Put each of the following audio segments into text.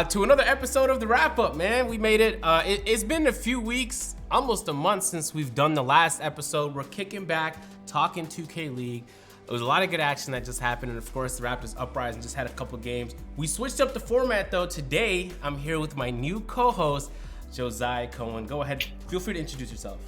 to another episode of the RapUp, man. We made it. It's been a few weeks, almost a month since we've done the last episode. We're kicking back, talking 2K League. It was a lot of good action that just happened, and of course, the Raptors Uprising just had a couple games. We switched up the format, though. Today, I'm here with my new co-host, Josiah Cohen. Go ahead. Feel free to introduce yourself.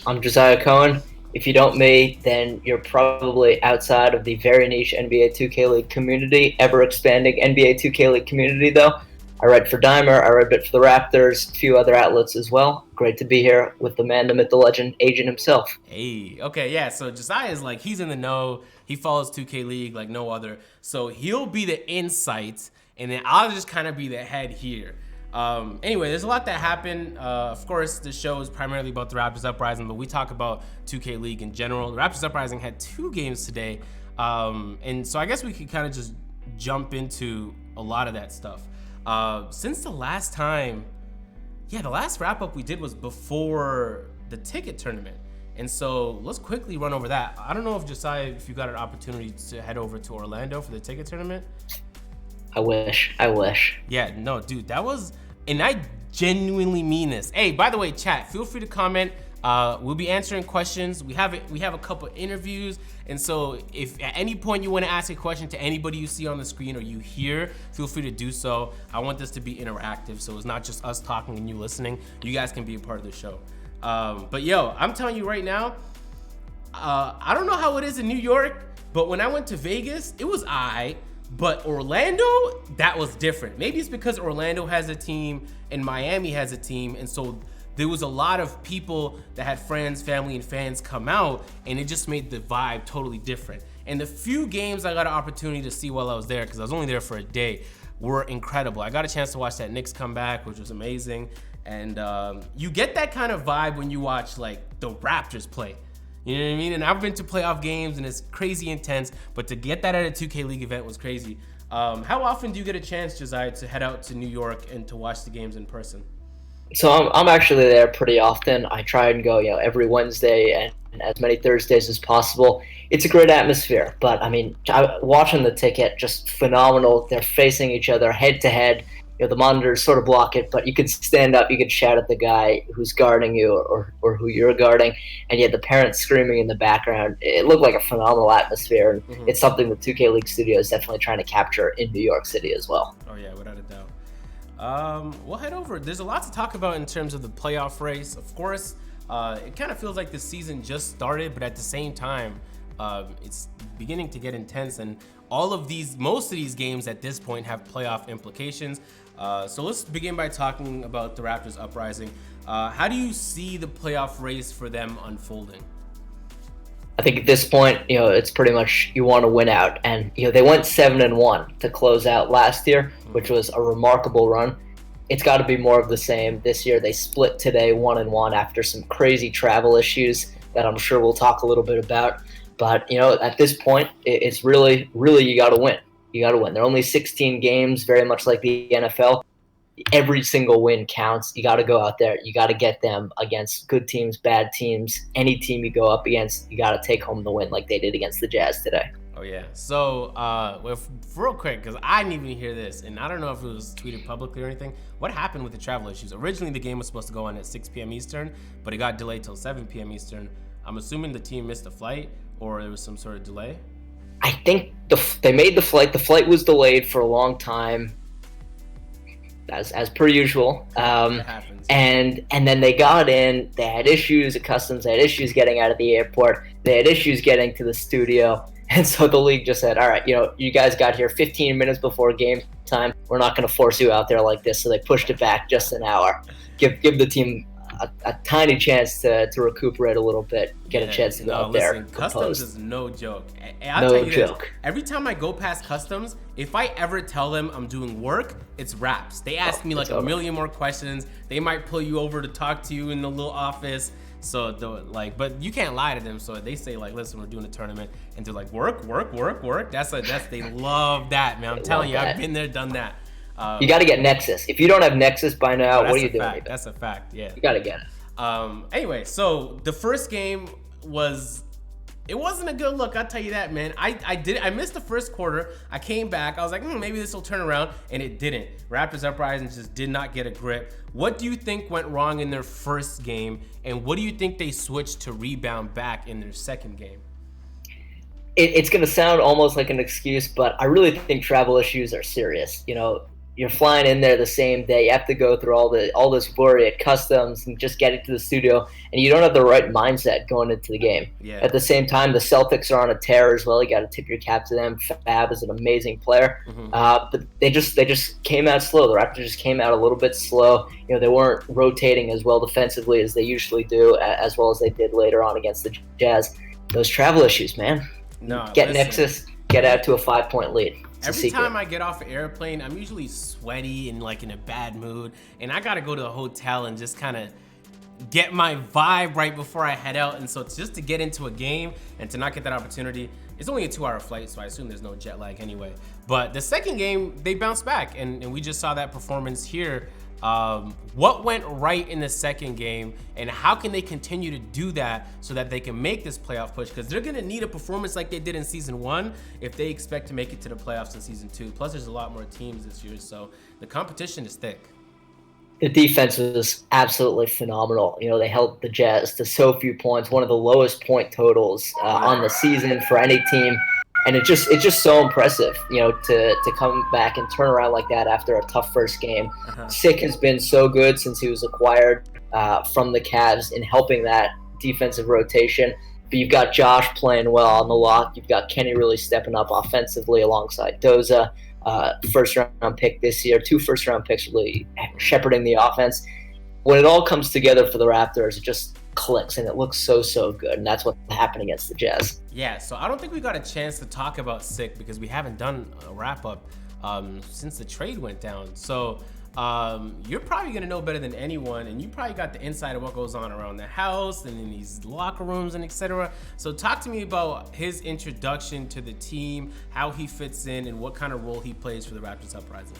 I'm Josiah Cohen. If you don't me, then you're probably outside of the very niche NBA 2K League community, ever-expanding NBA 2K League community, though. I write for Dimer, I write a bit for the Raptors, a few other outlets as well. Great to be here with the man, the myth, the legend, Agent himself. Hey, okay, yeah, so Josiah is like, he's in the know. He follows 2K League like no other. So he'll be the insight, and then I'll just kind of be the head here. Anyway, there's a lot that happened. Of course, the show is primarily about the Raptors Uprising, but we talk about 2K League in general. The Raptors Uprising had 2 games today, and so I guess we could kind of just jump into a lot of that stuff. Since the last time, the last wrap-up we did was before the ticket tournament, and so let's quickly run over that. I don't know if Josiah, if you got an opportunity to head over to Orlando for the ticket tournament. I wish. Yeah, no, dude, that was, and I genuinely mean this. Hey, by the way, chat, feel free to comment. We'll be answering questions. We have a couple interviews, and so if at any point you want to ask a question to anybody you see on the screen or you hear, feel free to do so. I want this to be interactive, so it's not just us talking and you listening. You guys can be a part of the show. But yo, I'm telling you right now, I don't know how it is in New York, but when I went to Vegas, it was but Orlando, that was different. Maybe it's because Orlando has a team and Miami has a team, and so there was a lot of people that had friends, family, and fans come out, and it just made the vibe totally different. And the few games I got an opportunity to see while I was there, because I was only there for a day, were incredible. I got a chance to watch that Knicks comeback, which was amazing. And you get that kind of vibe when you watch like the Raptors play. You know what I mean? And I've been to playoff games and it's crazy intense, but to get that at a 2K League event was crazy. How often do you get a chance, Josiah, to head out to New York and to watch the games in person? So I'm actually there pretty often. I try and go, every Wednesday and as many Thursdays as possible. It's a great atmosphere, but I mean, watching the ticket, just phenomenal. They're facing each other head to head. The monitors sort of block it, but you could stand up, you could shout at the guy who's guarding you or who you're guarding, and yet the parents screaming in the background. It looked like a phenomenal atmosphere, and It's something the 2K League studio is definitely trying to capture in New York City as well. Oh yeah, without a doubt. We'll head over. There's a lot to talk about in terms of the playoff race. Of course, it kind of feels like the season just started, but at the same time, it's beginning to get intense, and most of these games at this point have playoff implications. So let's begin by talking about the Raptors Uprising. How do you see the playoff race for them unfolding? I think at this point, it's pretty much you want to win out, and they went 7-1 to close out last year, which was a remarkable run. It's got to be more of the same this year. They split today 1-1 after some crazy travel issues that I'm sure we'll talk a little bit about. But at this point, it's really, you got to win. You got to win. There are only 16 games, very much like the NFL. Every single win counts. You got to go out there. You got to get them against good teams, bad teams. Any team you go up against, you got to take home the win like they did against the Jazz today. Oh, yeah. So, real quick, because I didn't even hear this, and I don't know if it was tweeted publicly or anything. What happened with the travel issues? Originally, the game was supposed to go on at 6 p.m. Eastern, but it got delayed till 7 p.m. Eastern. I'm assuming the team missed a flight, or there was some sort of delay. I think they made the flight. The flight was delayed for a long time, as per usual. That happens. And then they got in. They had issues at customs. They had issues getting out of the airport. They had issues getting to the studio. And so the league just said, all right, you guys got here 15 minutes before game time. We're not going to force you out there like this. So they pushed it back just an hour. Give the team a tiny chance to recuperate a little bit, get a chance to go out there. Customs is no joke. I'll tell you joke. This, every time I go past customs, if I ever tell them I'm doing work, it's raps. They ask me like a million more questions. They might pull you over to talk to you in the little office. So but you can't lie to them. So they say like, listen, we're doing a tournament, and they're like, work. They love that, man. I'm telling you, I've been there, done that. You got to get Nexus. If you don't have Nexus by now, what are you doing? That's a fact. Yeah. You got to get it. Anyway, so the first game was It wasn't a good look, I'll tell you that, man. I missed the first quarter. I came back. I was like, maybe this will turn around, and it didn't. Raptors Uprising just did not get a grip. What do you think went wrong in their first game, and what do you think they switched to rebound back in their second game? It's going to sound almost like an excuse, but I really think travel issues are serious. You're flying in there the same day. You have to go through all this worry at customs and just getting to the studio, and you don't have the right mindset going into the game. Yeah. At the same time, the Celtics are on a tear as well. You got to tip your cap to them. Fab is an amazing player, but they just came out slow. The Raptors just came out a little bit slow. They weren't rotating as well defensively as they usually do, as well as they did later on against the Jazz. Those travel issues, man. No, get Nexus, get out to a 5-point lead. Every time I get off an airplane, I'm usually sweaty and like in a bad mood, and I gotta go to a hotel and just kind of get my vibe right before I head out. And so it's just to get into a game and to not get that opportunity. It's only a 2-hour flight, so I assume there's no jet lag anyway. But the second game, they bounced back, and we just saw that performance here. What went right in the second game, and how can they continue to do that so that they can make this playoff push? Because they're going to need a performance like they did in season 1 if they expect to make it to the playoffs in season 2. Plus, there's a lot more teams this year, so the competition is thick. The defense was absolutely phenomenal. They held the Jazz to so few points, one of the lowest point totals on the season for any team. And it's just so impressive, to come back and turn around like that after a tough first game. Sick has been so good since he was acquired from the Cavs in helping that defensive rotation. But you've got Josh playing well on the lock. You've got Kenny really stepping up offensively alongside Doza, first-round pick this year. 2 first-round picks really shepherding the offense. When it all comes together for the Raptors, it just clicks, and it looks so good, and that's what happened against the Jazz. Yeah, so I don't think we got a chance to talk about Sick because we haven't done a wrap-up since the trade went down. So you're probably going to know better than anyone, and you probably got the insight of what goes on around the house and in these locker rooms and etc. So talk to me about his introduction to the team, how he fits in, and what kind of role he plays for the Raptors Uprising.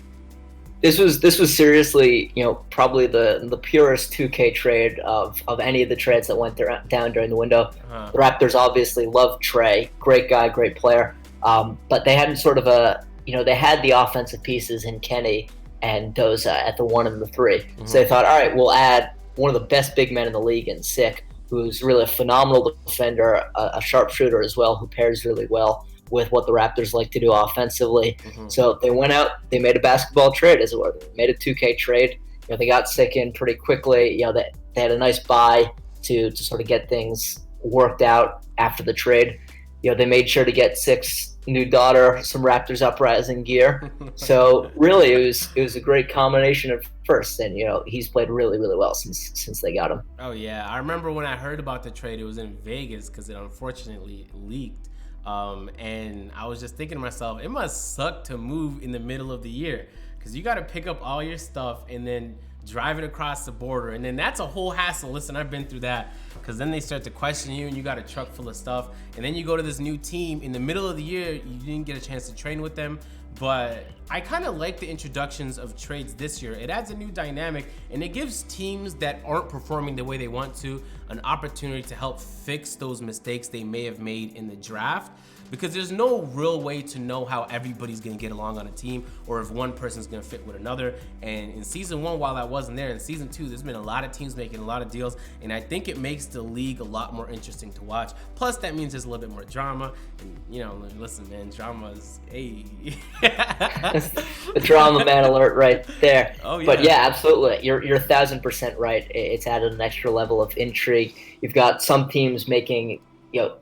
This was seriously, probably the purest 2K trade of any of the trades that went down during the window. The Raptors obviously love Trey, great guy, great player, but they had sort of they had the offensive pieces in Kenny and Doza at the 1 and the 3. So they thought, all right, we'll add one of the best big men in the league in Sick, who's really a phenomenal defender, a sharpshooter as well, who pairs really well with what the Raptors like to do offensively. So they went out, they made a basketball trade, as it were. They made a 2K trade. They got Sick in pretty quickly. They had a nice buy to sort of get things worked out after the trade. They made sure to get Sick's new daughter some Raptors Uprising gear. So really, it was a great combination at first, and he's played really well since they got him. Oh yeah, I remember when I heard about the trade. It was in Vegas because it unfortunately leaked. And I was just thinking to myself, it must suck to move in the middle of the year because you got to pick up all your stuff and then drive it across the border. And then that's a whole hassle. Listen, I've been through that because then they start to question you and you got a truck full of stuff. And then you go to this new team in the middle of the year. You didn't get a chance to train with them. But I kind of like the introductions of trades this year. It adds a new dynamic and it gives teams that aren't performing the way they want to an opportunity to help fix those mistakes they may have made in the draft. Because there's no real way to know how everybody's gonna get along on a team or if one person's gonna fit with another. And in season 1, while that wasn't there, in season 2, there's been a lot of teams making a lot of deals, and I think it makes the league a lot more interesting to watch. Plus, that means there's a little bit more drama. And listen, man, drama is the drama man alert right there. Oh yeah. But yeah, absolutely, you're 1,000% right. It's added an extra level of intrigue. You've got some teams making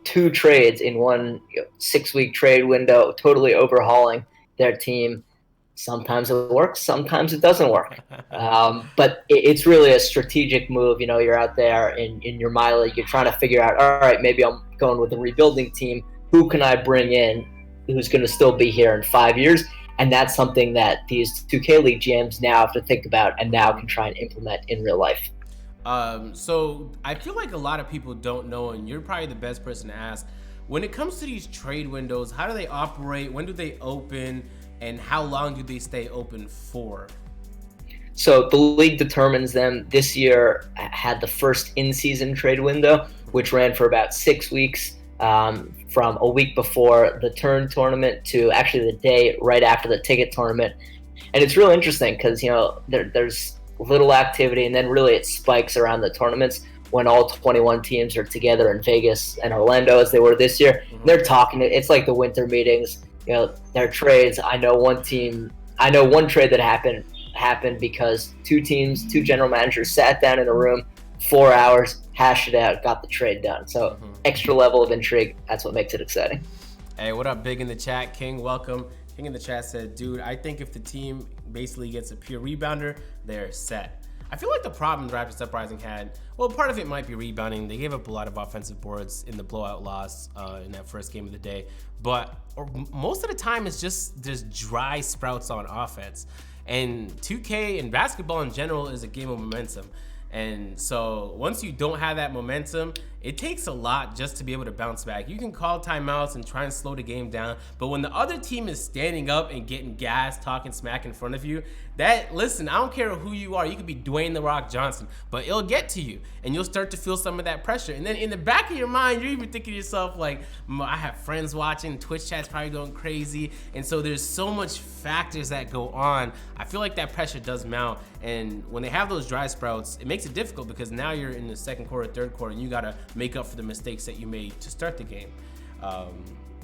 2 trades in one 6-week trade window, totally overhauling their team. Sometimes it works, sometimes it doesn't work. But it's really a strategic move. You're out there in your my league, you're trying to figure out, all right, maybe I'm going with a rebuilding team. Who can I bring in who's going to still be here in 5 years? And that's something that these 2K League GMs now have to think about and now can try and implement in real life. So I feel like a lot of people don't know, and you're probably the best person to ask. When it comes to these trade windows, how do they operate? When do they open? And how long do they stay open for? So the league determines them. This year had the first in-season trade window, which ran for about 6 weeks. from a week before the turn tournament to actually the day right after the ticket tournament. And it's really interesting because, there's little activity, and then really it spikes around the tournaments when all 21 teams are together in Vegas and Orlando as they were this year. Mm-hmm. They're talking. It's like the winter meetings. Their trades. I know one trade that happened because two general managers sat down in a room, 4 hours, hashed it out, got the trade done. So extra level of intrigue. That's what makes it exciting. Hey, what up, Big in the chat? King, welcome. King in the chat said, dude, I think if the team basically gets a pure rebounder, they're set. I feel like the problem the Raptors Uprising had, well, part of it might be rebounding. They gave up a lot of offensive boards in the blowout loss in that first game of the day. But most of the time, it's just there's dry sprouts on offense. And 2K and basketball in general is a game of momentum. And so once you don't have that momentum, it takes a lot just to be able to bounce back. You can call timeouts and try and slow the game down, but when the other team is standing up and getting gas, talking smack in front of you, listen, I don't care who you are. You could be Dwayne "The Rock" Johnson, but it'll get to you, and you'll start to feel some of that pressure. And then in the back of your mind, you're even thinking to yourself, like, I have friends watching, Twitch chat's probably going crazy, and so there's so much factors that go on. I feel like that pressure does mount, and when they have those dry sprouts, it makes it difficult because now you're in the second quarter, third quarter, and you gotta make up for the mistakes that you made to start the game.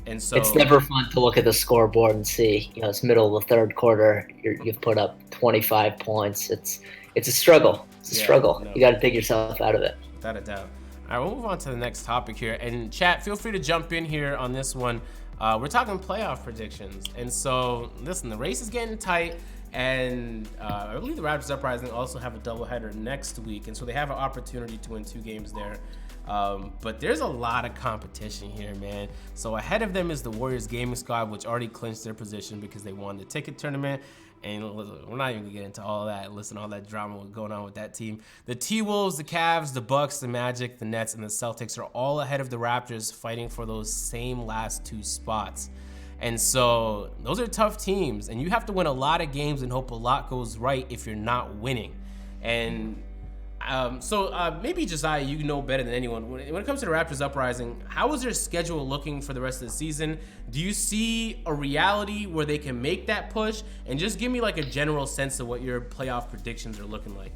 And so it's never fun to look at the scoreboard and see, it's middle of the third quarter, you've put up 25 points. It's a struggle. It's a struggle. No. You got to dig yourself out of it. Without a doubt. All right, we'll move on to the next topic here. And chat, feel free to jump in here on this one. We're talking playoff predictions. And so, listen, the race is getting tight. And I believe the Raptors Uprising also have a doubleheader next week. And so they have an opportunity to win 2 games there. But there's a lot of competition here, man. So ahead of them is the Warriors Gaming Squad, which already clinched their position because they won the ticket tournament. And we're not even gonna get into all that. Listen, all that drama going on with that team. The T-Wolves, the Cavs, the Bucks, the Magic, the Nets, and the Celtics are all ahead of the Raptors, fighting for those same last 2 spots. And so those are tough teams, and you have to win a lot of games and hope a lot goes right if you're not winning. And maybe Josiah, you know better than anyone. When it comes to the Raptors Uprising, how is their schedule looking for the rest of the season? Do you see a reality where they can make that push? And just give me like a general sense of what your playoff predictions are looking like.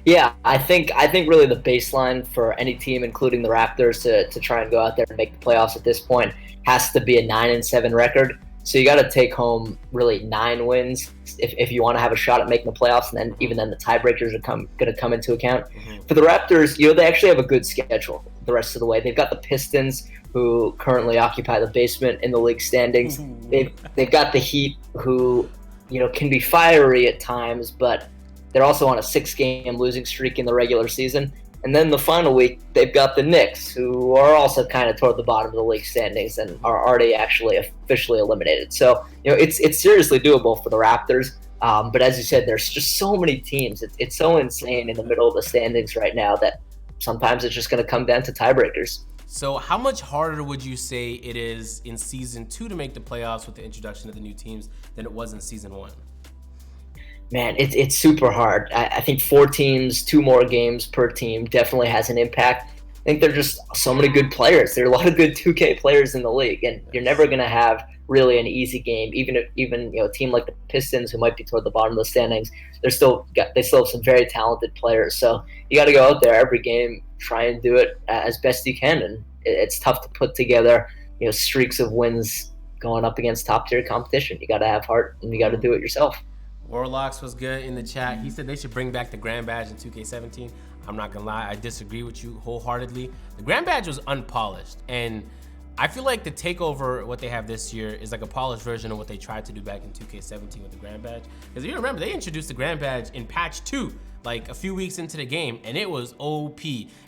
Yeah, I think really the baseline for any team, including the Raptors, to try and go out there and make the playoffs at this point has to be a 9-7 record. So you got to take home really 9 wins if you want to have a shot at making the playoffs, and then even then the tiebreakers are going to come into account. Mm-hmm. For the Raptors, they actually have a good schedule the rest of the way. They've got the Pistons, who currently occupy the basement in the league standings. They've got the Heat, who can be fiery at times, but they're also on a 6-game losing streak in the regular season. And then the final week, they've got the Knicks, who are also kind of toward the bottom of the league standings and are already actually officially eliminated. So, it's seriously doable for the Raptors. But as you said, there's just so many teams. It's so insane in the middle of the standings right now that sometimes it's just going to come down to tiebreakers. So how much harder would you say it is in season 2 to make the playoffs with the introduction of the new teams than it was in season 1? Man, it's super hard. I think 4 teams, 2 more games per team definitely has an impact. I think there are just so many good players. There are a lot of good 2K players in the league, and you're never going to have really an easy game. Even a team like the Pistons, who might be toward the bottom of the standings, they still have some very talented players. So you got to go out there every game, try and do it as best you can. And it's tough to put together streaks of wins going up against top tier competition. You got to have heart, and you got to do it yourself. Warlocks was good in the chat. He said they should bring back the Grand Badge in 2K17. I'm not gonna lie, I disagree with you wholeheartedly. The Grand Badge was unpolished, and I feel like the takeover, what they have this year, is like a polished version of what they tried to do back in 2K17 with the Grand Badge. Because if you remember, they introduced the Grand Badge in patch 2, like a few weeks into the game, and it was OP.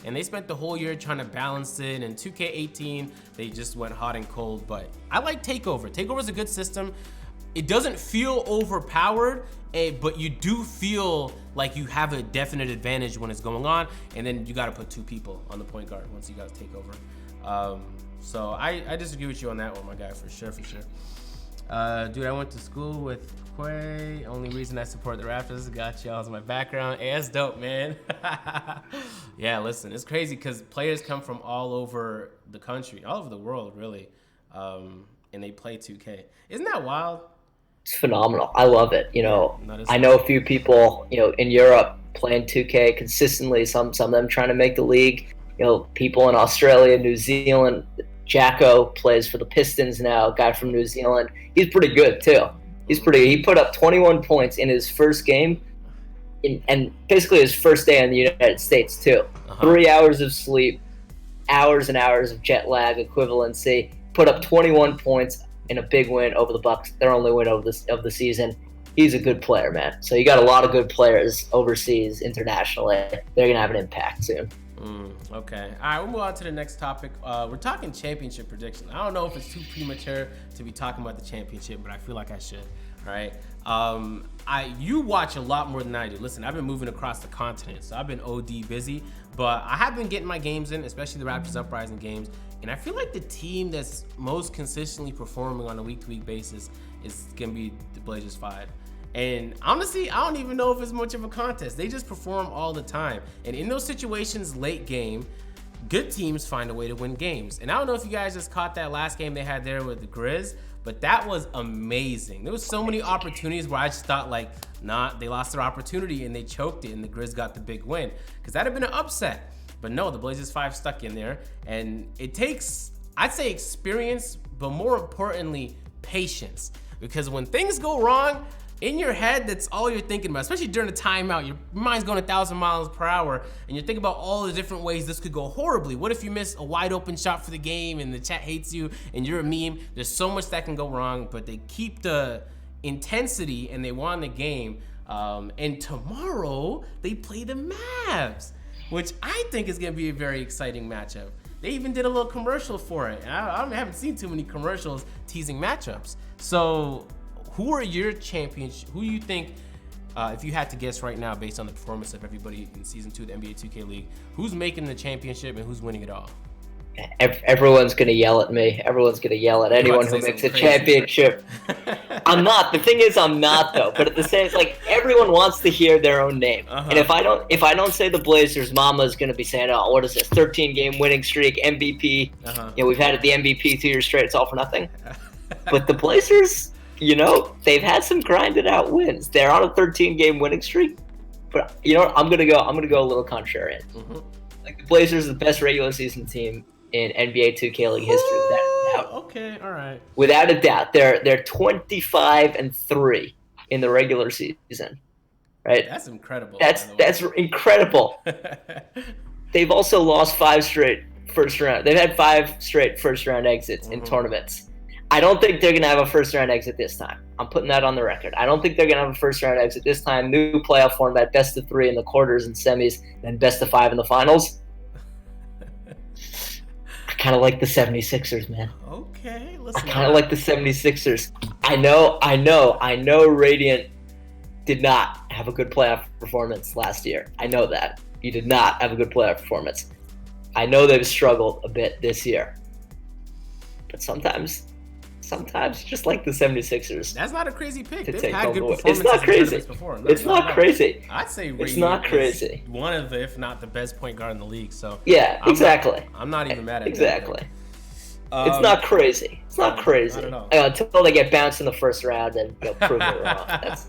And they spent the whole year trying to balance it. And 2K18, they just went hot and cold. But I like Takeover. Takeover is a good system. It doesn't feel overpowered, but you do feel like you have a definite advantage when it's going on, and then you got to put 2 people on the point guard once you guys take over. So I disagree with you on that one, my guy, for sure. Dude, I went to school with Quay. Only reason I support the Raptors, got y'all as my background. Hey, that's dope, man. Yeah, listen, it's crazy because players come from all over the country, all over the world, really, and they play 2K. Isn't that wild? It's phenomenal. I love it. I know a few people, in Europe playing 2K consistently. Some of them trying to make the league. People in Australia, New Zealand. Jacko plays for the Pistons now. Guy from New Zealand. He's pretty good too. He put up 21 points in his first game, and basically his first day in the United States too. 3 hours of sleep, hours and hours of jet lag equivalency. Put up 21 points in a big win over the Bucks. Their only win of the season. He's a good player, man. So you got a lot of good players overseas, internationally. They're gonna have an impact soon. Okay. All right, we'll move on to the next topic. We're talking championship predictions. I don't know if it's too premature to be talking about the championship, but I feel like I should. All right. You watch a lot more than I do. Listen, I've been moving across the continent, so I've been OD busy, but I have been getting my games in, especially the Raptors Uprising games, and I feel like the team that's most consistently performing on a week-to-week basis is going to be the Blazers 5. And honestly, I don't even know if it's much of a contest. They just perform all the time. And in those situations, late game, good teams find a way to win games. And I don't know if you guys just caught that last game they had there with the Grizz, but that was amazing. There was so many opportunities where I just thought they lost their opportunity and they choked it and the Grizz got the big win. Because that'd have been an upset. But no, the Blazers 5 stuck in there. And it takes, I'd say, experience, but more importantly, patience. Because when things go wrong, in your head, that's all you're thinking about, especially during a timeout. Your mind's going 1,000 miles per hour, and you're thinking about all the different ways this could go horribly. What if you miss a wide open shot for the game and the chat hates you and you're a meme? There's so much that can go wrong, but they keep the intensity and they won the game. And tomorrow, they play the Mavs, which I think is going to be a very exciting matchup. They even did a little commercial for it. I haven't seen too many commercials teasing matchups. So who are your champions? Who do you think, if you had to guess right now based on the performance of everybody in Season 2 of the NBA 2K League, who's making the championship and who's winning it all? Everyone's going to yell at me. Everyone's going to yell at anyone who makes a championship. I'm not. The thing is, I'm not, though. But at the same time, everyone wants to hear their own name. And if I don't say the Blazers, Mama's going to be saying, oh, what is this, 13-game winning streak, MVP. We've had the MVP 2 years straight. It's all for nothing. But the Blazers, they've had some grinded out wins. They're on a 13-game winning streak. But I'm gonna go a little contrarian. The Blazers are the best regular season team in NBA 2K League history, without a doubt. Okay, all right. Without a doubt, they're 25-3 in the regular season, right? That's incredible. That's incredible. They've also lost 5 straight first round. They've had 5 straight first round exits in tournaments. I don't think they're going to have a first-round exit this time. I'm putting that on the record. I don't think they're going to have a first-round exit this time. New playoff format, best of 3 in the quarters and semis, then best of 5 in the finals. I kind of like the 76ers, man. Okay, listen. I kind of like the 76ers. I know Radiant did not have a good playoff performance last year. I know that. You did not have a good playoff performance. I know they've struggled a bit this year. But sometimes just like the 76ers. That's not a crazy pick. They've had good performances. It's not crazy. Before. It's not crazy. I'd say it's not crazy. One of the, if not the best point guard in the league. So yeah, exactly. I'm not even mad at exactly. That. It's not crazy. It's not crazy. Until they get bounced in the first round and prove it wrong. That's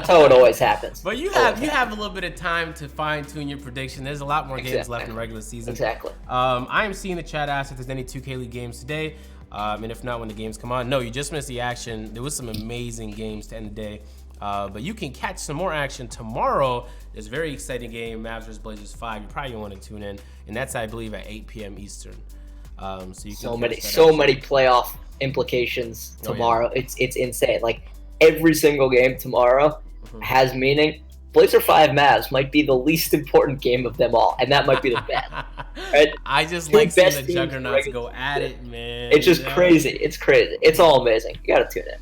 how it always happens. But you have a little bit of time to fine tune your prediction. There's a lot more games left in the regular season. Exactly. I am seeing the chat ask if there's any 2K League games today. And if not, when the games come on. No, you just missed the action. There was some amazing games to end the day. But you can catch some more action tomorrow. There's a very exciting game, Mavs vs. Blazers 5. You probably want to tune in. And that's, I believe, at 8 p.m. Eastern. So you can so many playoff implications tomorrow. Yeah. It's insane. Every single game tomorrow has meaning. Blazer 5 Mavs might be the least important game of them all, and that might be the bet. Right? I just like seeing the juggernauts go at it, man. It's just crazy. It's crazy. It's all amazing. You gotta tune in.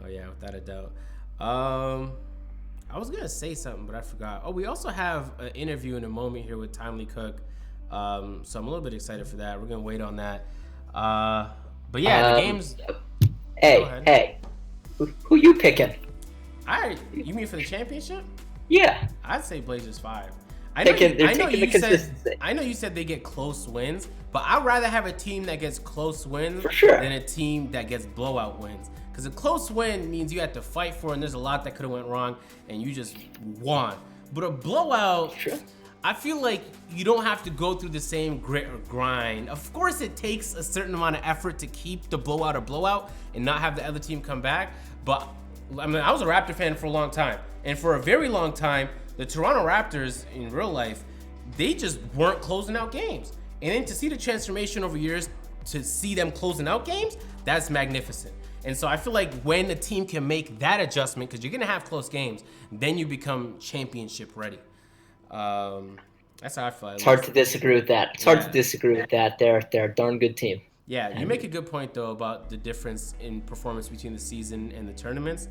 Oh yeah, without a doubt. I was gonna say something, but I forgot. Oh, we also have an interview in a moment here with Timely Cook. So I'm a little bit excited for that. We're gonna wait on that. But yeah, the games. Hey, who you picking? You mean for the championship? Yeah. I'd say Blazers 5. I know you said they get close wins, but I'd rather have a team that gets close wins than a team that gets blowout wins. Because a close win means you have to fight for it, and there's a lot that could have went wrong, and you just won. But a blowout, I feel like you don't have to go through the same grit or grind. Of course, it takes a certain amount of effort to keep the blowout a blowout and not have the other team come back. But I mean, I was a Raptor fan for a long time, and for a very long time, the Toronto Raptors in real life, they just weren't closing out games. And then to see the transformation over years, to see them closing out games, that's magnificent. And so I feel like when a team can make that adjustment, because you're gonna have close games, then you become championship ready. That's how I feel. It's hard to disagree with that. They're a darn good team. Yeah, you make a good point though about the difference in performance between the season and the tournaments.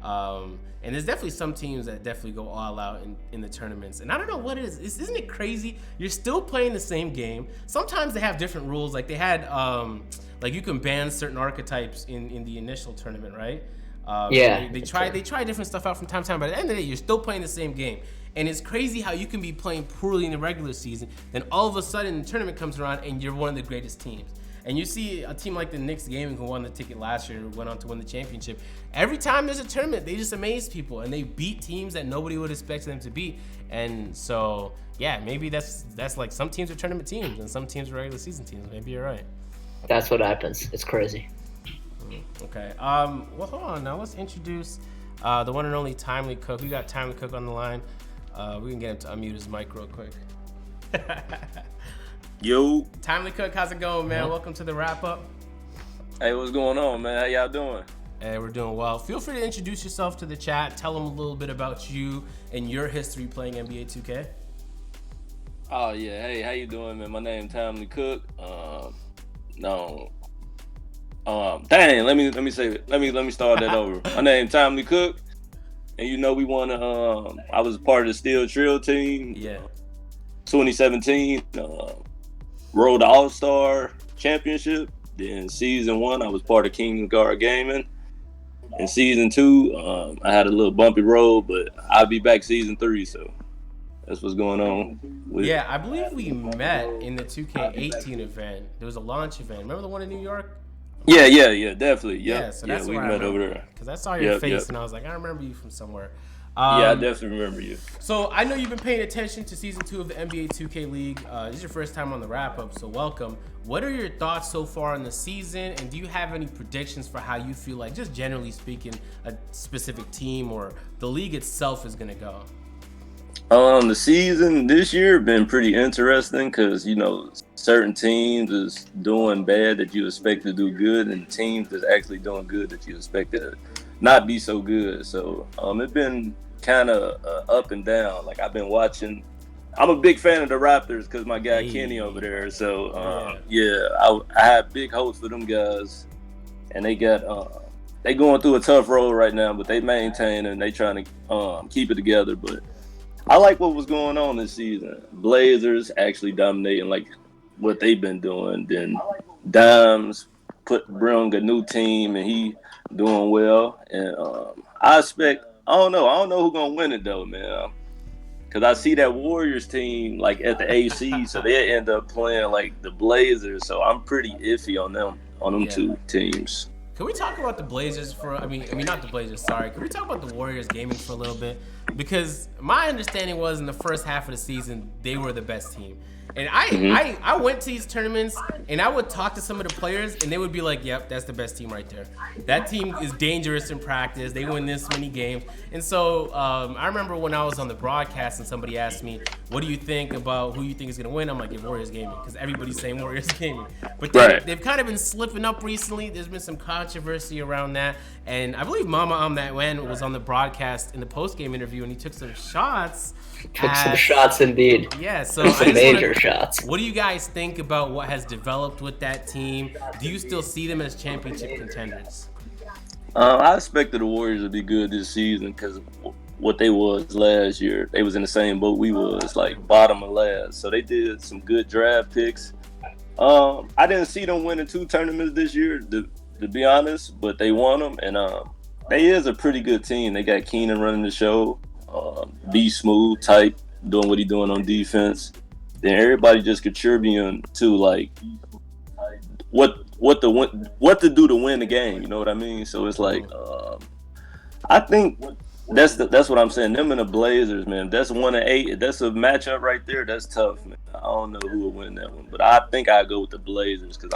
And there's definitely some teams that definitely go all out in the tournaments. And I don't know what it is. Isn't it crazy? You're still playing the same game. Sometimes they have different rules. Like they had, like you can ban certain archetypes in the initial tournament, right? They try different stuff out from time to time. But at the end of the day, you're still playing the same game. And it's crazy how you can be playing poorly in the regular season, then all of a sudden the tournament comes around and you're one of the greatest teams. And you see a team like the Knicks Gaming, who won the ticket last year, went on to win the championship. Every time there's a tournament, they just amaze people, and they beat teams that nobody would expect them to beat. And so, yeah, maybe that's like some teams are tournament teams, and some teams are regular season teams. Maybe you're right. That's what happens. It's crazy. Okay. Well, hold on. Now let's introduce the one and only Timely Cook. We got Timely Cook on the line. We can get him to unmute his mic real quick. Yo. Timely Cook, how's it going, man? Welcome to the RapUp. Hey, what's going on, man? How y'all doing? Hey, we're doing well. Feel free to introduce yourself to the chat. Tell them a little bit about you and your history playing NBA 2K. Oh yeah. Hey, how you doing, man? My name Timely Cook. Dang. Let me say it. Let me start that over. My name Timely Cook, and you know we won. I was part of the Steel Trill team. Yeah. 2017. Road to All-Star Championship. Then season 1, I was part of King's Guard Gaming. In season 2, I had a little bumpy road, but I'll be back season 3, so that's what's going on. Yeah, I believe we met in the 2K18 event. There was a launch event. Remember the one in New York? Yeah, definitely. Yep. Yeah, so that's we where met over there. Because I saw your face and I was like, I remember you from somewhere. Yeah, I definitely remember you. So I know you've been paying attention to season 2 of the NBA 2K League. This is your first time on the wrap-up, so welcome. What are your thoughts so far in the season, and do you have any predictions for how you feel like, just generally speaking, a specific team or the league itself is going to go? The season this year been pretty interesting because, you know, certain teams is doing bad that you expect to do good, and teams that's actually doing good that you expect to not be so good. So it's been kind of up and down. Like I've been watching. I'm a big fan of the Raptors because my guy Kenny over there. So I had big hopes for them guys, and they going through a tough road right now, but they maintain and they trying to keep it together. But I like what was going on this season. Blazers actually dominating like what they've been doing. Then Dimes bring a new team and he doing well. And I don't know who's gonna win it though, man. Cause I see that Warriors team like at the AC, so they end up playing like the Blazers. So I'm pretty iffy on them two teams. Can we talk about the Blazers I mean not the Blazers, sorry. Can we talk about the Warriors gaming for a little bit? Because my understanding was in the first half of the season, they were the best team. And I went to these tournaments and I would talk to some of the players and they would be like, yep, that's the best team right there. That team is dangerous in practice. They win this many games. And so I remember when I was on the broadcast and somebody asked me, what do you think about who you think is going to win? I'm like, Warriors Gaming, because everybody's saying Warriors Gaming. But they've kind of been slipping up recently. There's been some controversy around that. And I believe Mama That Wen was on the broadcast in the post-game interview and he took some shots. Some shots indeed. Yeah, so some major shots. What do you guys think about what has developed with that team? Do you still see them as championship contenders? I expected the Warriors to be good this season because what they was last year. They was in the same boat we was, like bottom of last. So they did some good draft picks. I didn't see them winning 2 tournaments this year. to be honest, but they want them, and they is a pretty good team. They got Keenan running the show, be smooth, tight, doing what he doing on defense. Then everybody just contributing to like what to do to win the game. You know what I mean? So it's like I think that's what I'm saying. Them and the Blazers, man. That's 1-8. If that's a matchup right there, that's tough, man. I don't know who will win that one, but I think I go with the Blazers because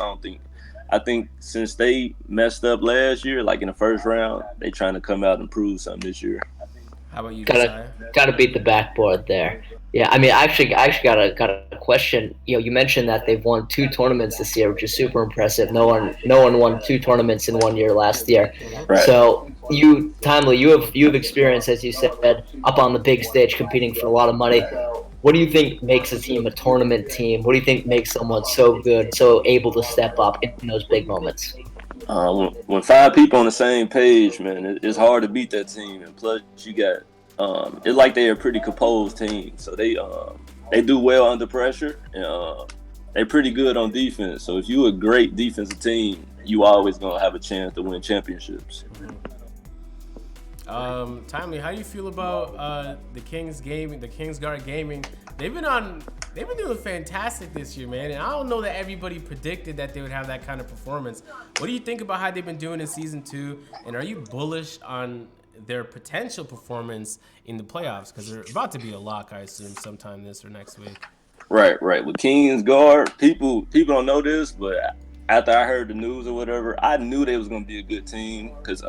I think since they messed up last year, like in the first round, they trying to come out and prove something this year. How about you, Josiah? Gotta beat the backboard there. Yeah, I mean, I actually got a question. You mentioned that they've won 2 tournaments this year, which is super impressive. No one won 2 tournaments in 1 year last year. Right. So Timely, you have experience, as you said, up on the big stage, competing for a lot of money. What do you think makes a team a tournament team? What do you think makes someone so good, so able to step up in those big moments? When 5 people on the same page, man, it's hard to beat that team. And plus, you got it's like they're a pretty composed team, so they do well under pressure, and they're pretty good on defense. So if you're a great defensive team, you always gonna have a chance to win championships. Timely, how do you feel about the Kings gaming, the Kingsguard gaming? They've been doing fantastic this year, man. And I don't know that everybody predicted that they would have that kind of performance. What do you think about how they've been doing in season 2? And are you bullish on their potential performance in the playoffs? Because they're about to be a lock, I assume, sometime this or next week. Right. With Kingsguard, people don't know this, but after I heard the news or whatever, I knew they was gonna be a good team because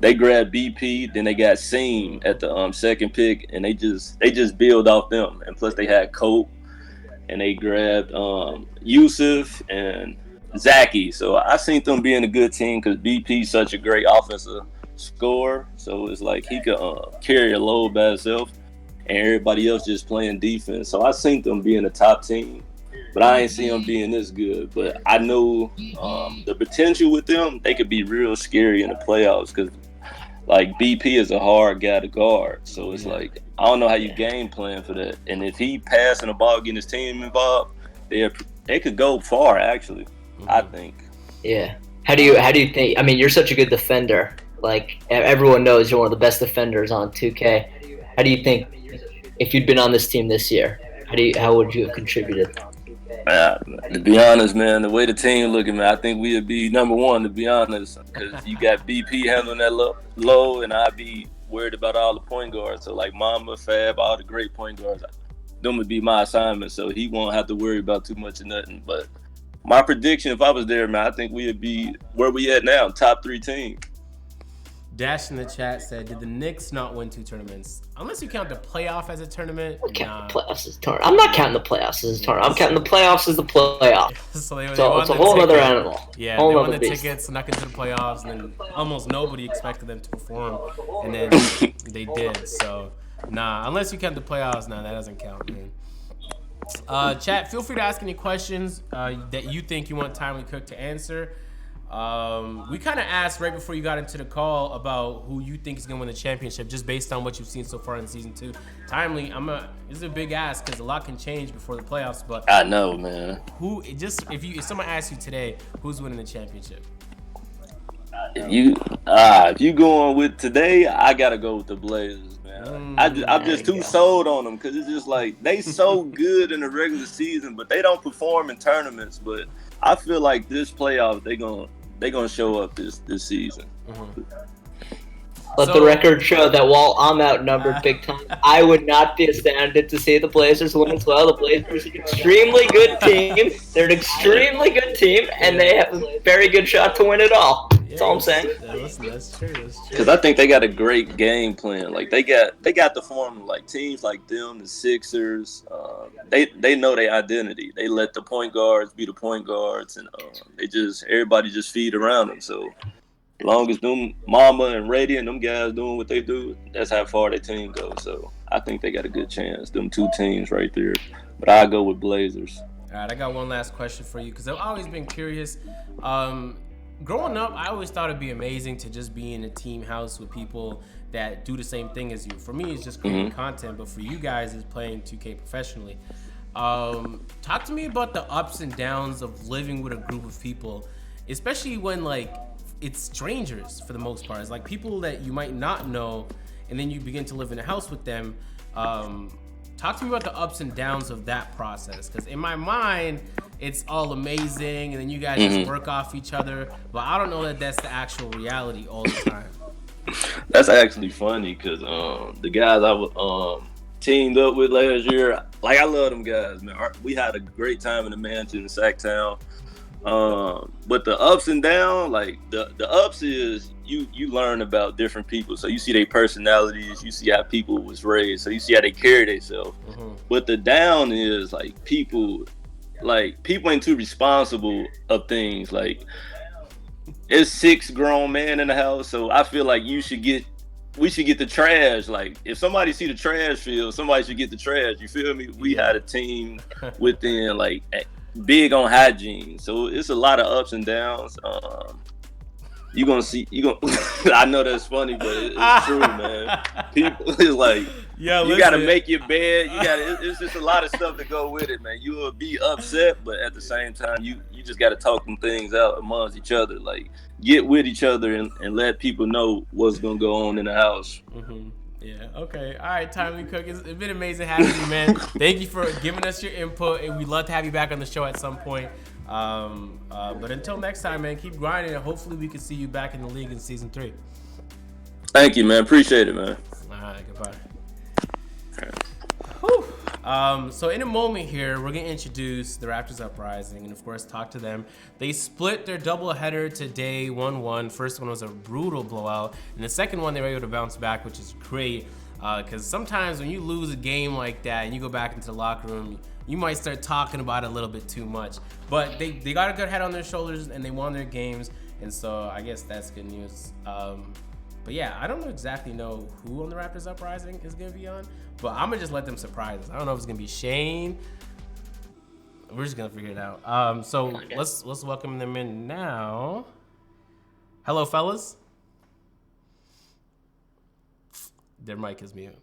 they grabbed BP, then they got Seam at the second pick, and they just build off them. And plus they had Cope, and they grabbed Yusuf and Zaki. So I seen them being a good team because BP's such a great offensive scorer. So it's like he could carry a load by himself, and everybody else just playing defense. So I seen them being a top team, but I ain't see them being this good. But I know the potential with them, they could be real scary in the playoffs because like BP is a hard guy to guard. So it's like I don't know how you game plan for that. And if he passing the ball, getting his team involved, they could go far actually. I think. Yeah. How do you think? I mean, you're such a good defender. Like everyone knows you're one of the best defenders on 2K. How do you think if you'd been on this team this year, how would you have contributed? To be honest, man, the way the team looking, man, I think we would be number 1, to be honest, because you got BP handling that low, and I'd be worried about all the point guards. So like Mamba, Fab, all the great point guards, them would be my assignment. So he won't have to worry about too much of nothing. But my prediction, if I was there, man, I think we would be where we at now, top 3 team. Dash in the chat said, did the Knicks not win 2 tournaments? Unless you count the playoff as a tournament. Playoffs as a tournament. I'm not counting the playoffs as a tournament. I'm counting the playoffs as the playoff. So it's a whole other animal. Yeah, they won the tickets, snuck into the playoffs, and then almost nobody expected them to perform, and then they did. So, unless you count the playoffs, that doesn't count, man. Chat, feel free to ask any questions that you think you want Timely Cook to answer. We kind of asked right before you got into the call about who you think is going to win the championship, just based on what you've seen so far in season 2. Timely, this is a big ask because a lot can change before the playoffs. But I know, man. If someone asks you today, who's winning the championship? If you going with today, I gotta go with the Blazers, man. I'm just too sold on them because it's just like they so good in the regular season, but they don't perform in tournaments. But I feel like this playoff, they gonna show up this season. Mm-hmm. Let the record show that while I'm outnumbered big time, I would not be astounded to see the Blazers win as well. The Blazers are an extremely good team. They're an extremely good team, and they have a very good shot to win it all. That's all I'm saying. That's true. Because I think they got a great game plan. Like they got the formula. Like teams like them, the Sixers, they know their identity. They let the point guards be the point guards, and everybody just feed around them. So as long as them Mama and Rady and them guys doing what they do, that's how far their team goes. So I think they got a good chance. Them 2 teams right there. But I go with Blazers. All right, I got one last question for you because I've always been curious. Growing up, I always thought it'd be amazing to just be in a team house with people that do the same thing as you. For me, it's just creating content, but for you guys, it's playing 2K professionally. Talk to me about the ups and downs of living with a group of people. especially when like it's strangers for the most part. It's like people that you might not know, and then you begin to live in a house with them. Talk to me about the ups and downs of that process, because in my mind, it's all amazing, and then you guys just work off each other. But I don't know that that's the actual reality all the time. That's actually funny because the guys I was teamed up with last year, like I love them guys, man. We had a great time in the mansion in Sacktown. But the ups and downs, like the ups is you learn about different people, so you see their personalities, you see how people was raised, so you see how they carry themselves. But the down is like people ain't too responsible of things. Like it's 6 grown men in the house, so I feel like we should get the trash. Like if somebody see the trash field, somebody should get the trash. You feel me? We had a team within like big on hygiene, so it's a lot of ups and downs. I know that's funny, but it's true, man. People is like, you gotta make your bed. It's just a lot of stuff to go with it, man. You will be upset, but at the same time, you just gotta talk them things out amongst each other. Like get with each other and let people know what's gonna go on in the house. Yeah, okay. All right, Timely Cook. It's been amazing having you, man. Thank you for giving us your input, and we'd love to have you back on the show at some point. But until next time, man, keep grinding, and hopefully we can see you back in the league in season 3. Thank you, man. Appreciate it, man. All right, goodbye. Whew. So in a moment here, we're going to introduce the Raptors Uprising and, of course, talk to them. They split their doubleheader today, 1-1. First one was a brutal blowout, and the second one they were able to bounce back, which is great, because sometimes when you lose a game like that and you go back into the locker room, you might start talking about it a little bit too much. But they got a good head on their shoulders, and they won their games, and so I guess that's good news. But yeah, I don't exactly know who on the Raptors Uprising is going to be on, but I'm going to just let them surprise us. I don't know if it's going to be Shane. We're just going to figure it out. So let's welcome them in now. Hello, fellas. Their mic is mute.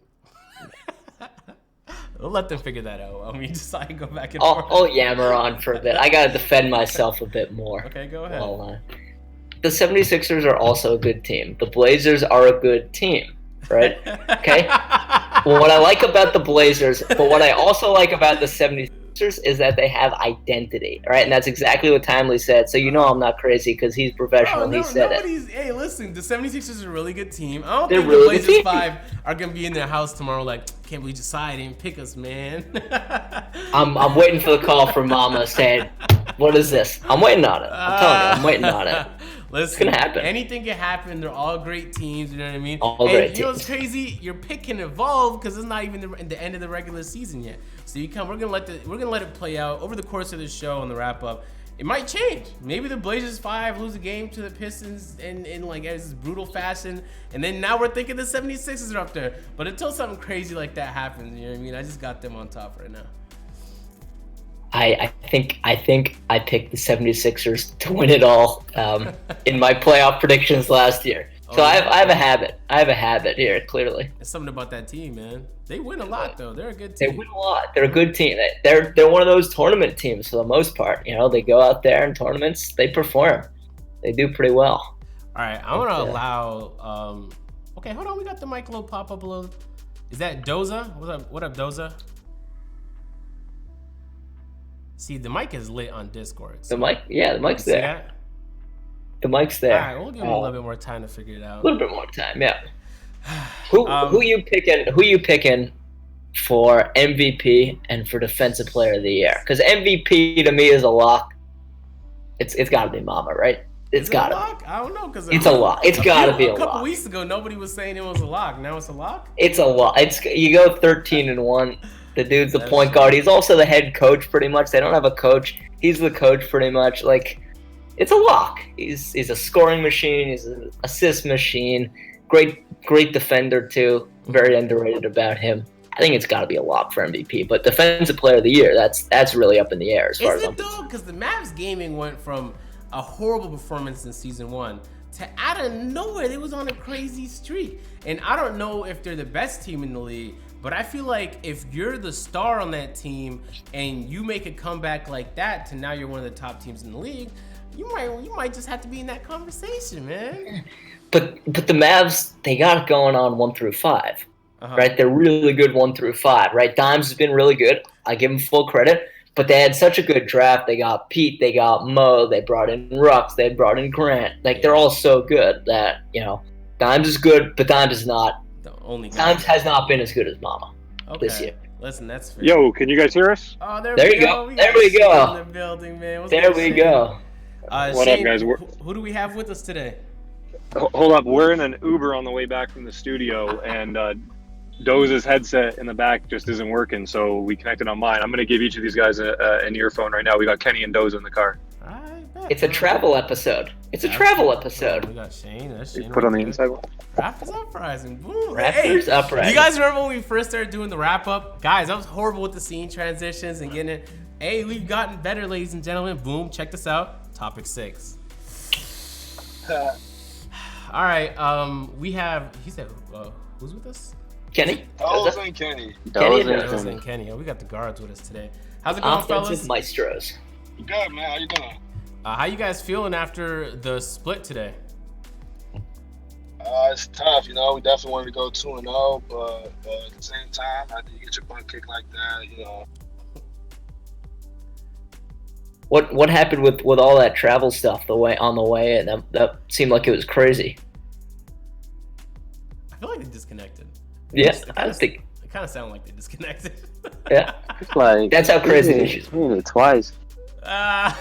We'll let them figure that out. I mean, just so I can go back and forth. I'll yammer on for a bit. I got to defend myself a bit more. Okay, go ahead. Well, the 76ers are also a good team. The Blazers are a good team, right? Okay? Well, what I like about the Blazers, but what I also like about the 76ers is that they have identity, right? And that's exactly what Timely said. So you know I'm not crazy because he's professional. He said it. Hey, listen, the 76ers are a really good team. I don't think the Blazers 5 are going to be in their house tomorrow like, can't believe Josiah didn't pick us, man. I'm waiting for the call from Mama saying, what is this? I'm waiting on it. I'm telling you, I'm waiting on it. Listen, it's gonna happen. Anything can happen. They're all great teams. You know what I mean? All great teams. You know what's crazy? Your pick can evolve because it's not even the end of the regular season yet. So we're gonna let it play out over the course of the show on the wrap up. It might change. Maybe the Blazers 5 lose a game to the Pistons in like as brutal fashion, and then now we're thinking the 76ers are up there. But until something crazy like that happens, you know what I mean? I just got them on top right now. I think I picked the 76ers to win it all in my playoff predictions last year. So I have a habit. I have a habit here, clearly. There's something about that team, man. They win a lot, though. They're a good team. They win a lot. They're a good team. They're one of those tournament teams for the most part. You know, they go out there in tournaments. They perform. They do pretty well. All right, I want to allow. Okay, hold on. We got the mic a little pop up a little. Is that Doza? What up, Doza? See, the mic is lit on Discord. So the mic's there. That? The mic's there. All right, we'll give him a little bit more time to figure it out. A little bit more time, yeah. Who you picking for MVP and for Defensive Player of the Year? Because MVP to me is a lock. It's got to be Mama, right? It's got to be. I don't know because it's a lock. It's got to be a lock. A couple weeks ago, nobody was saying it was a lock. Now it's a lock. It's a lock. You go 13-1. The dude's the point guard. He's also the head coach, pretty much. They don't have a coach. He's the coach, pretty much. Like, it's a lock. He's a scoring machine. He's an assist machine. Great defender too. Very underrated about him. I think it's got to be a lock for MVP. But Defensive Player of the Year, that's really up in the air as far as I'm concerned. Because the Mavs gaming went from a horrible performance in season 1 to out of nowhere they was on a crazy streak. And I don't know if they're the best team in the league, But I feel like if you're the star on that team and you make a comeback like that to now you're one of the top teams in the league, you might just have to be in that conversation, man. But the Mavs, they got it going on 1 through 5, right? They're really good 1 through 5, right? Dimes has been really good. I give them full credit. But they had such a good draft. They got Pete, they got Mo, they brought in Rux, they brought in Grant. Like, they're all so good that, Dimes is good, but Dimes is not. The only guy. Dimes has not been as good as Mama this year. Listen, that's fair. Yo, can you guys hear us? Oh, there you we go. go. There we go. In the building, man. There we go. What Shane, up, guys? Who do we have with us today? Hold up. We're in an Uber on the way back from the studio, and Doze's headset in the back just isn't working, so we connected on mine. I'm going to give each of these guys an earphone right now. We got Kenny and Doze in the car. It's a travel episode. It's a travel episode. We got Shane. That's Shane. Put on the inside one. Raptors Uprising. Boom. Raptors Uprising. You guys remember when we first started doing the wrap up? Guys, I was horrible with the scene transitions and getting it. Hey, we've gotten better, ladies and gentlemen. Boom. Check this out. Topic 6. All right. We have. He said, who's with us? Kenny? Doze and Kenny. Doze and Kenny. Oh, we got the guards with us today. How's it going, fellas? Offensive maestros. Good, man. How you doing? How you guys feeling after the split today? It's tough, We definitely wanted to go 2-0, but at the same time, after you get your butt kicked like that, What happened with all that travel stuff on the way, and that seemed like it was crazy. I feel like they disconnected. Yeah, I think it kind of sounded like they disconnected. Yeah, It's like that's how crazy it is. Twice. What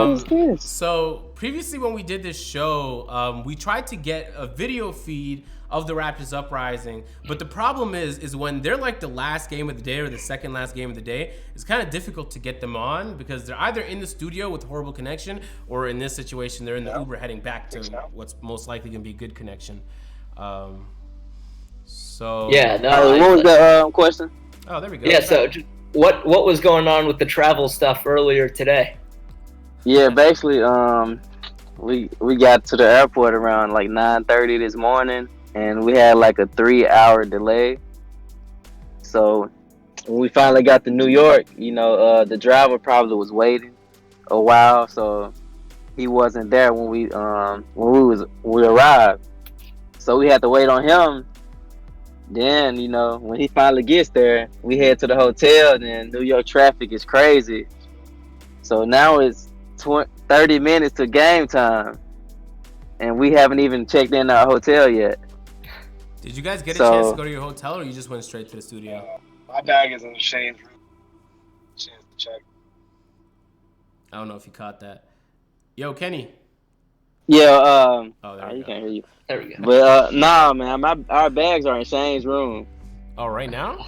is this? So previously when we did this show, we tried to get a video feed of the Raptors Uprising, but the problem is when they're like the last game of the day or the second last game of the day, it's kind of difficult to get them on because they're either in the studio with horrible connection or in this situation they're in the Uber heading back to what's most likely going to be a good connection. So yeah, no. What was the question? Oh, there we go. Yeah, so what was going on with the travel stuff earlier today? Yeah, basically, we got to the airport around like 9:30 this morning, and we had like a 3-hour delay. So when we finally got to New York, the driver probably was waiting a while, so he wasn't there when we arrived. So we had to wait on him. Then, when he finally gets there, we head to the hotel. Then New York traffic is crazy. So now it's 30 minutes to game time, and we haven't even checked in our hotel yet. Did you guys get a chance to go to your hotel, or you just went straight to the studio? My bag is in Shane's room. Chance to check. I don't know if you caught that. Yo, Kenny. Yeah, there we go. Can't hear you. There we go. But nah, man, our bags are in Shane's room. Oh, right now?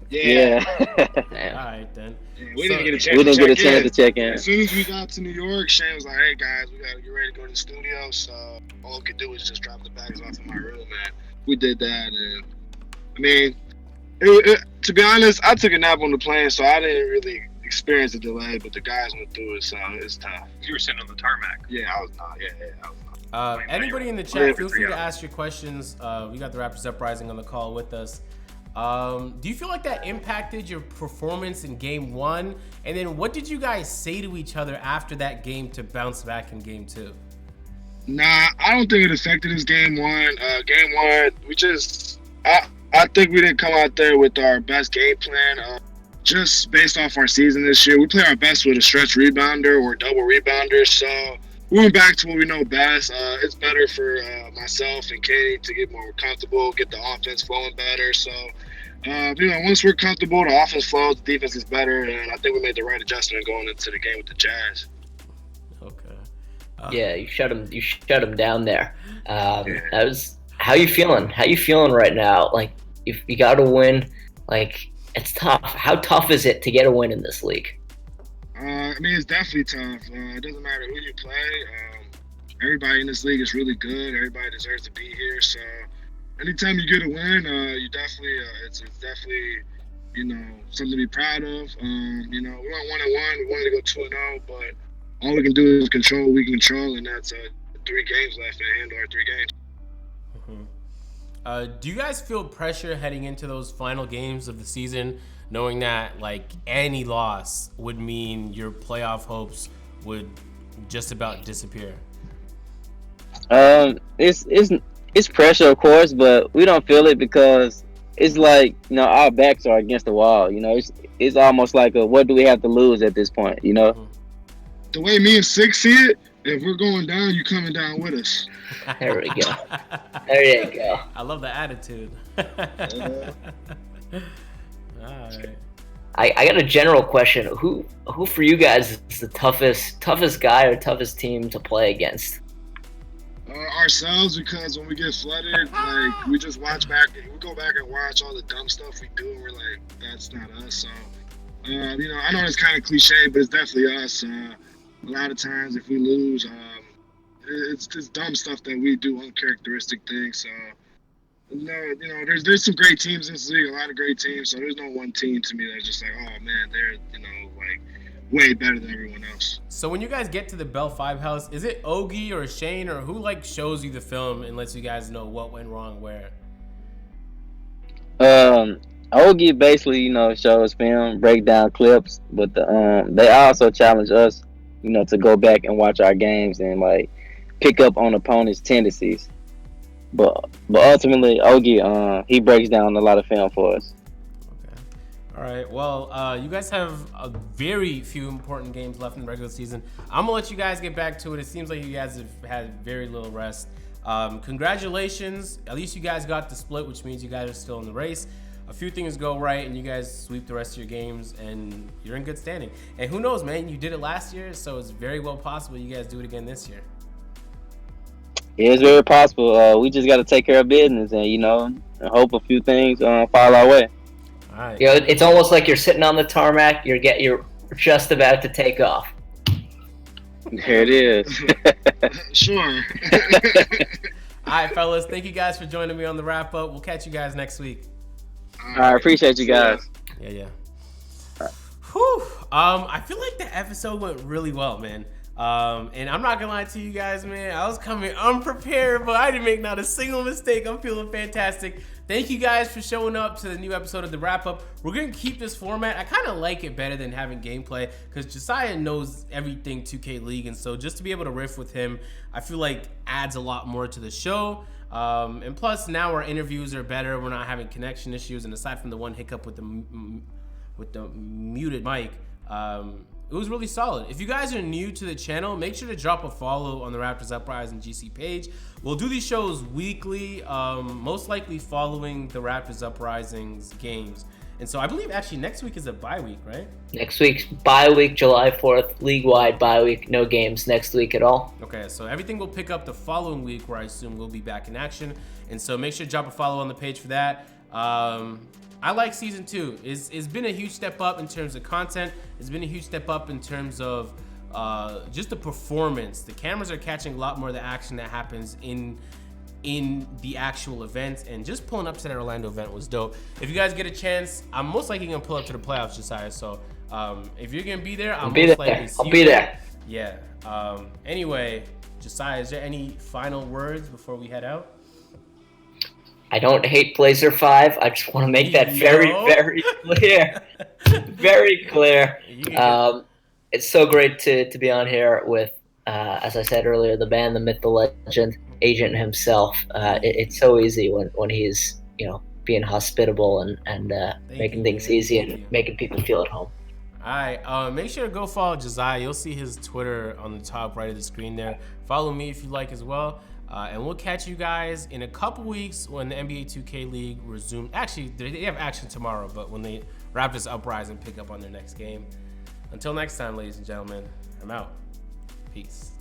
Yeah. All right then. Yeah, we didn't get a chance. We didn't get a chance to check in. As soon as we got to New York, Shane was like, "Hey guys, we gotta get ready to go to the studio." So all we could do was just drop the bags off in my room, man. We did that, and I mean, to be honest, I took a nap on the plane, so I didn't really experience the delay. But the guys went through it, so it's tough. You were sitting on the tarmac. Yeah, I was not. Yeah, I was not. Anybody in the chat, feel free to ask your questions. We got the Raptors Uprising on the call with us. Do you feel like that impacted your performance in game 1? And then what did you guys say to each other after that game to bounce back in game 2? Nah, I don't think it affected us game 1. Game 1, I think we didn't come out there with our best game plan. Just based off our season this year, we play our best with a stretch rebounder or double rebounder. So we went back to what we know best. It's better for myself and Katie to get more comfortable, get the offense flowing better. So, once we're comfortable, the offense flows, the defense is better, and I think we made the right adjustment going into the game with the Jazz. Okay. Yeah, you shut him down there. How you feeling? How you feeling right now? Like, if you got to win, like, it's tough. How tough is it to get a win in this league? It's definitely tough. It doesn't matter who you play. Everybody in this league is really good. Everybody deserves to be here. So anytime you get a win, you definitely it's definitely something to be proud of. We went 1-1. We wanted to go 2-0, but all we can do is control what we can control, and that's 3 games left and handle our 3 games. Do you guys feel pressure heading into those final games of the season, knowing that like any loss would mean your playoff hopes would just about disappear? It's pressure, of course, but we don't feel it because it's like, our backs are against the wall. It's almost like what do we have to lose at this point? The way me and Six see it, if we're going down, you coming down with us. There we go. There you go. I love the attitude. All right. I got a general question. Who for you guys is the toughest guy or toughest team to play against? Ourselves, because when we get flooded, like we just watch back, we go back and watch all the dumb stuff we do, and we're like, that's not us. So, I know it's kind of cliche, but it's definitely us. A lot of times, if we lose, it's just dumb stuff that we do, uncharacteristic things. So, there's some great teams in this league, a lot of great teams. So there's no one team to me that's just like, oh man, they're like way better than everyone else. So when you guys get to the Bell 5 house, is it Ogie or Shane or who like shows you the film and lets you guys know what went wrong where? Ogie basically, shows film, break down clips, but they also challenge us, to go back and watch our games and like pick up on opponents' tendencies. But ultimately, Ogie, he breaks down a lot of film for us. All right, well, you guys have a very few important games left in the regular season. I'm gonna let you guys get back to it. It seems like you guys have had very little rest. Congratulations, at least you guys got the split, which means you guys are still in the race. A few things go right and you guys sweep the rest of your games and you're in good standing. And who knows, man, you did it last year, so it's very well possible you guys do it again this year. Yeah, it's very possible. We just got to take care of business and, hope a few things fall our way. All right. It's almost like you're sitting on the tarmac. You're just about to take off. There it is. Sure. All right, fellas. Thank you guys for joining me on the wrap up. We'll catch you guys next week. I appreciate you guys. Yeah. Whew. I feel like the episode went really well, man. And I'm not gonna lie to you guys, man. I was coming unprepared, but I didn't make not a single mistake. I'm feeling fantastic. Thank you guys for showing up to the new episode of the Wrap Up. We're gonna keep this format. I kind of like it better than having gameplay because Josiah knows everything 2K League, and so just to be able to riff with him, I feel like adds a lot more to the show. And plus, now our interviews are better. We're not having connection issues, and aside from the one hiccup with the muted mic, it was really solid. If you guys are new to the channel, make sure to drop a follow on the Raptors Uprising GC page. We'll do these shows weekly, most likely following the Raptors Uprising's games. And so I believe actually next week is a bye week, right? Next week's bye week, July 4th, league-wide bye week. No games next week at all. Okay, so everything will pick up the following week where I assume we'll be back in action. And so make sure to drop a follow on the page for that. I like season 2. It's been a huge step up in terms of content. It's been a huge step up in terms of just the performance. The cameras are catching a lot more of the action that happens in the actual event, and just pulling up to that Orlando event was dope. If you guys get a chance, I'm most likely gonna pull up to the playoffs, Josiah. So if you're gonna be there, I'll be there. Yeah. Anyway, Josiah, is there any final words before we head out? I don't hate Blazer 5. I just want to make that very, very clear. Very clear. It's so great to be on here with, as I said earlier, the man, the myth, the legend, Agent himself. It's so easy when he's, being hospitable and making things easy and making people feel at home. All right, make sure to go follow Josiah. You'll see his Twitter on the top right of the screen there. Follow me if you like as well. And we'll catch you guys in a couple weeks when the NBA 2K League resumes. Actually, they have action tomorrow, but when the Raptors Uprising pick up on their next game. Until next time, ladies and gentlemen, I'm out. Peace.